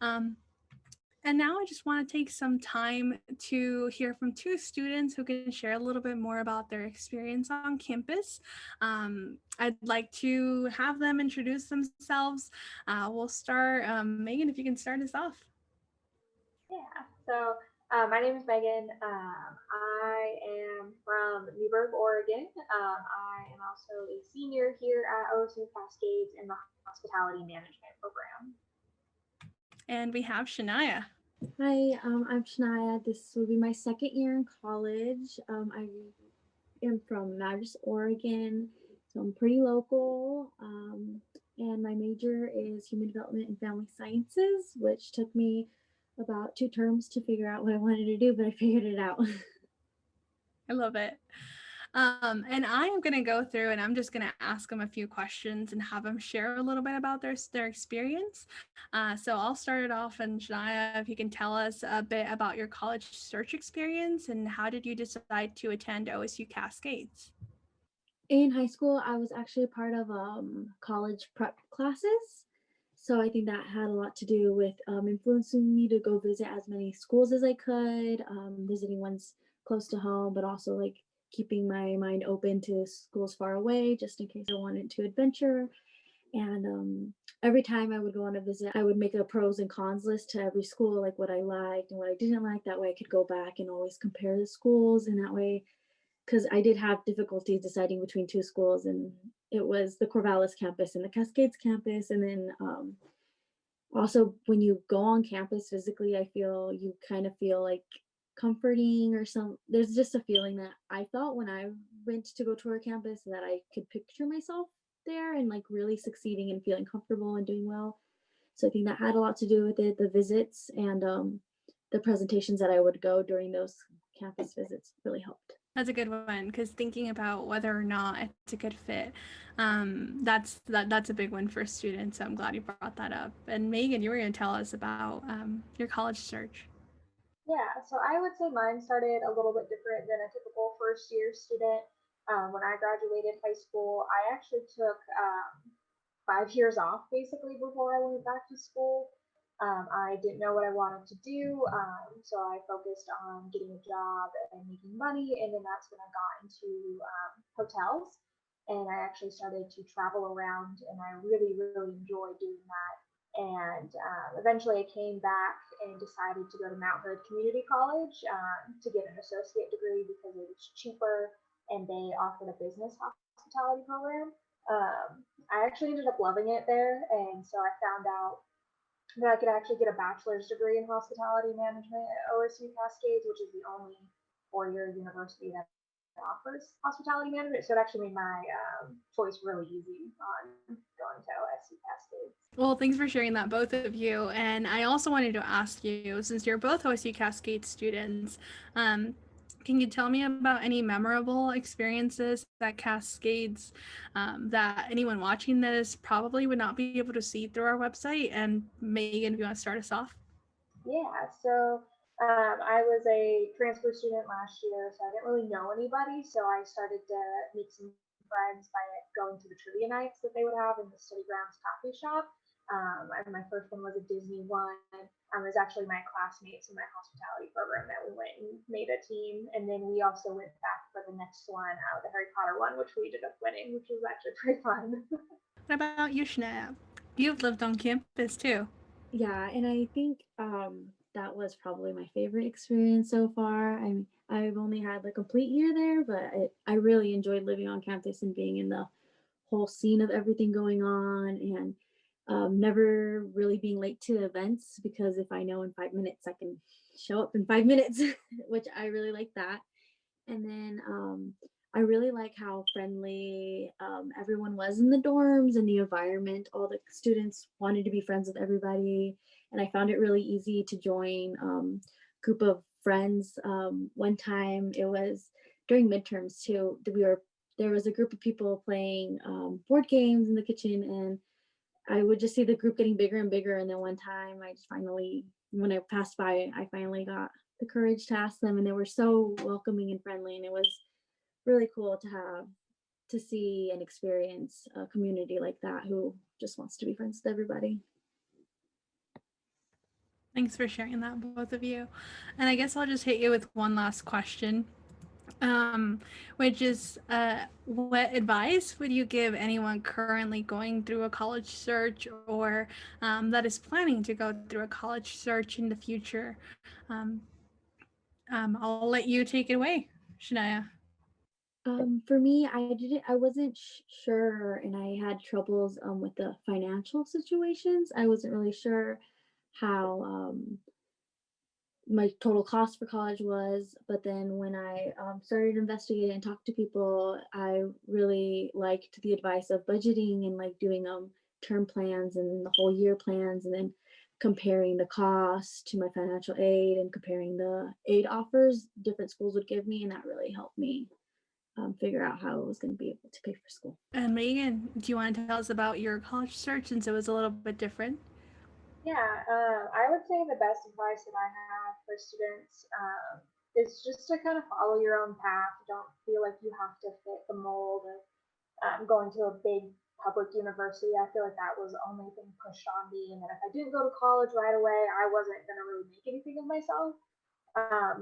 Um, and now I just want to take some time to hear from two students who can share a little bit more about their experience on campus. I'd like to have them introduce themselves. We'll start, Megan, if you can start us off. Yeah. My name is Megan. I am from Newburgh, Oregon. I am also a senior here at OSU Cascades in the hospitality management program. And we have Shania. Hi, I'm Shania. This will be my second year in college. I am from Madras, Oregon, so I'm pretty local. And my major is human development and family sciences, which took me about 2 terms to figure out what I wanted to do, but I figured it out. I love it. And I am going to go through and I'm just going to ask them a few questions and have them share a little bit about their experience. So I'll start it off, and Shania, if you can tell us a bit about your college search experience and how did you decide to attend OSU Cascades? In high school, I was actually a part of college prep classes. So I think that had a lot to do with influencing me to go visit as many schools as I could, visiting ones close to home, but also like keeping my mind open to schools far away just in case I wanted to adventure. And every time I would go on a visit, I would make a pros and cons list to every school, like what I liked and what I didn't like. That way I could go back and always compare the schools. And that way, because I did have difficulties deciding between two schools, and it was the Corvallis campus and the Cascades campus. And then also when you go on campus physically, I feel you kind of feel like comforting or there's just a feeling that I felt when I went to go tour a campus that I could picture myself there and like really succeeding and feeling comfortable and doing well. So I think that had a lot to do with it. The visits and the presentations that I would go during those campus visits really helped. That's a good one, because thinking about whether or not it's a good fit, that's a big one for students. So I'm glad you brought that up. And Megan, you were going to tell us about your college search. Yeah, so I would say mine started a little bit different than a typical first year student. When I graduated high school, I actually took 5 years off basically before I went back to school. I didn't know what I wanted to do, so I focused on getting a job and making money, and then that's when I got into hotels, and I actually started to travel around, and I really, really enjoyed doing that. And eventually, I came back and decided to go to Mount Hood Community College to get an associate degree because it was cheaper, and they offered a business hospitality program. I actually ended up loving it there, and so I found out that I could actually get a bachelor's degree in hospitality management at OSU Cascades, which is the only four-year university that offers hospitality management. So it actually made my choice really easy on going to OSU Cascades. Well, thanks for sharing that, both of you. And I also wanted to ask you, since you're both OSU Cascade students, can you tell me about any memorable experiences at Cascades that anyone watching this probably would not be able to see through our website? And Megan, if you want to start us off. Yeah, so I was a transfer student last year, so I didn't really know anybody. So I started to make some friends by going to the trivia nights that they would have in the study grounds coffee shop. And my first one was a Disney one. It was actually my classmates in my hospitality program that we went and made a team. And then we also went back for the next one, the Harry Potter one, which we ended up winning, which was actually pretty fun. What about you, Shania? You've lived on campus too. Yeah, and I think that was probably my favorite experience so far. I've only had a complete year there, but I really enjoyed living on campus and being in the whole scene of everything going on, and never really being late to events, because if I know in 5 minutes I can show up in 5 minutes, which I really like that. And then I really like how friendly everyone was in the dorms and the environment. All the students wanted to be friends with everybody. And I found it really easy to join group of friends. One time it was during midterms too, there was a group of people playing board games in the kitchen, and I would just see the group getting bigger and bigger. And then one time I just finally, when I passed by, I finally got the courage to ask them, and they were so welcoming and friendly. And it was really cool to see and experience a community like that who just wants to be friends with everybody. Thanks for sharing that, both of you. And I guess I'll just hit you with one last question, which is what advice would you give anyone currently going through a college search or that is planning to go through a college search in the future? Um, I'll let you take it away, Shania. For me, I wasn't sure, and I had troubles with the financial situations. I wasn't really sure how my total cost for college was. But then when I started investigating and talked to people, I really liked the advice of budgeting and like doing term plans and the whole year plans, and then comparing the cost to my financial aid and comparing the aid offers different schools would give me, and that really helped me figure out how I was going to be able to pay for school. And Megan, do you want to tell us about your college search since it was a little bit different? Yeah, I would say the best advice that I have for students is just to kind of follow your own path. Don't feel like you have to fit the mold of going to a big public university. I feel like that was the only thing pushed on me. And that if I didn't go to college right away, I wasn't going to really make anything of myself.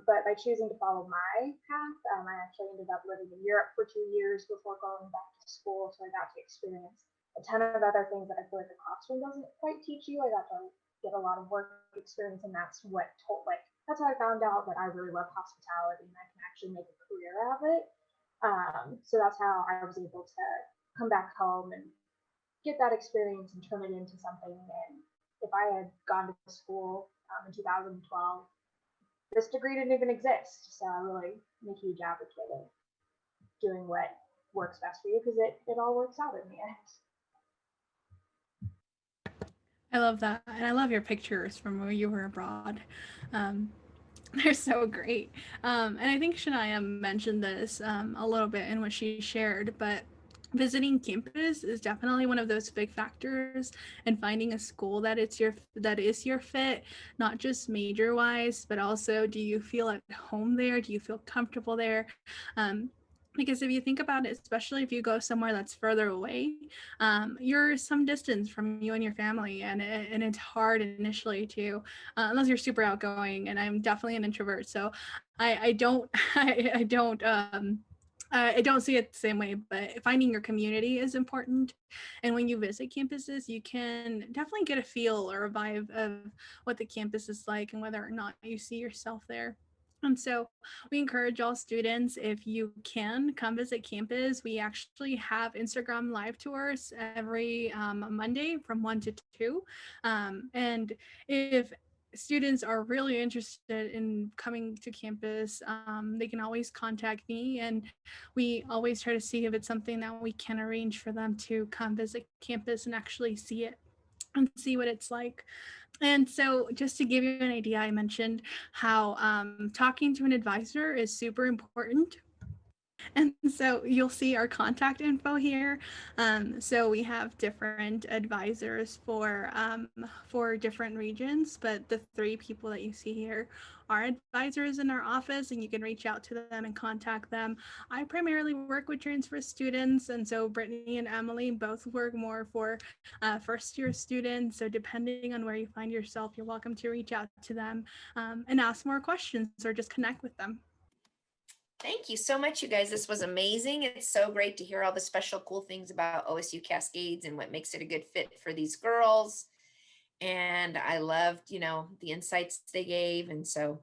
But by choosing to follow my path, I actually ended up living in Europe for 2 years before going back to school. So I got to experience a ton of other things that I feel like the classroom doesn't quite teach you. I got to get a lot of work experience, and that's that's how I found out that I really love hospitality and I can actually make a career out of it. So that's how I was able to come back home and get that experience and turn it into something. And if I had gone to school in 2012, this degree didn't even exist. So I really am a huge advocate of doing what works best for you because it all works out in the end. I love that. And I love your pictures from where you were abroad. Um, they're so great. And I think Shania mentioned this a little bit in what she shared, but visiting campus is definitely one of those big factors in finding a school that is your fit, not just major wise, but also do you feel at home there? Do you feel comfortable there? Um, because if you think about it, especially if you go somewhere that's further away, you're some distance from you and your family, and it's hard initially to, unless you're super outgoing. And I'm definitely an introvert, so I don't I don't see it the same way, but finding your community is important. And when you visit campuses, you can definitely get a feel or a vibe of what the campus is like and whether or not you see yourself there. And so we encourage all students, if you can, come visit campus. We actually have Instagram live tours every Monday from 1 to 2. And if students are really interested in coming to campus, they can always contact me, and we always try to see if it's something that we can arrange for them to come visit campus and actually see it and see what it's like. And so, just to give you an idea, I mentioned how talking to an advisor is super important. And so you'll see our contact info here. So we have different advisors for different regions, but the three people that you see here are advisors in our office, and you can reach out to them and contact them. I primarily work with transfer students, and so Brittany and Emily both work more for first year students. So depending on where you find yourself, you're welcome to reach out to them and ask more questions or just connect with them. Thank you so much, you guys. This was amazing. It's so great to hear all the special, cool things about OSU Cascades and what makes it a good fit for these girls. And I loved, the insights they gave. And so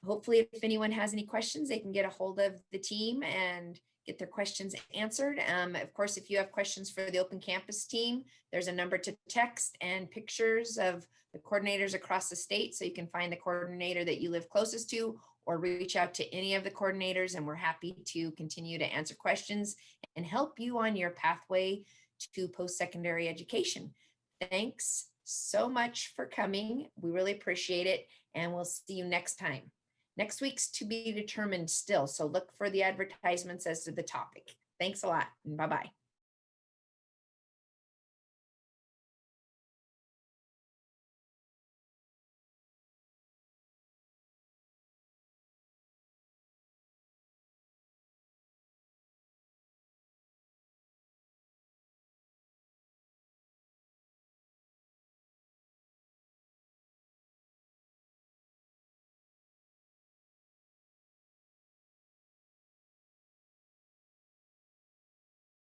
hopefully if anyone has any questions, they can get a hold of the team and get their questions answered. Of course, if you have questions for the Open Campus team, there's a number to text and pictures of the coordinators across the state. So you can find the coordinator that you live closest to, or reach out to any of the coordinators, and we're happy to continue to answer questions and help you on your pathway to post-secondary education. Thanks so much for coming. We really appreciate it, and we'll see you next time. Next week's to be determined still, so look for the advertisements as to the topic. Thanks a lot, and bye-bye.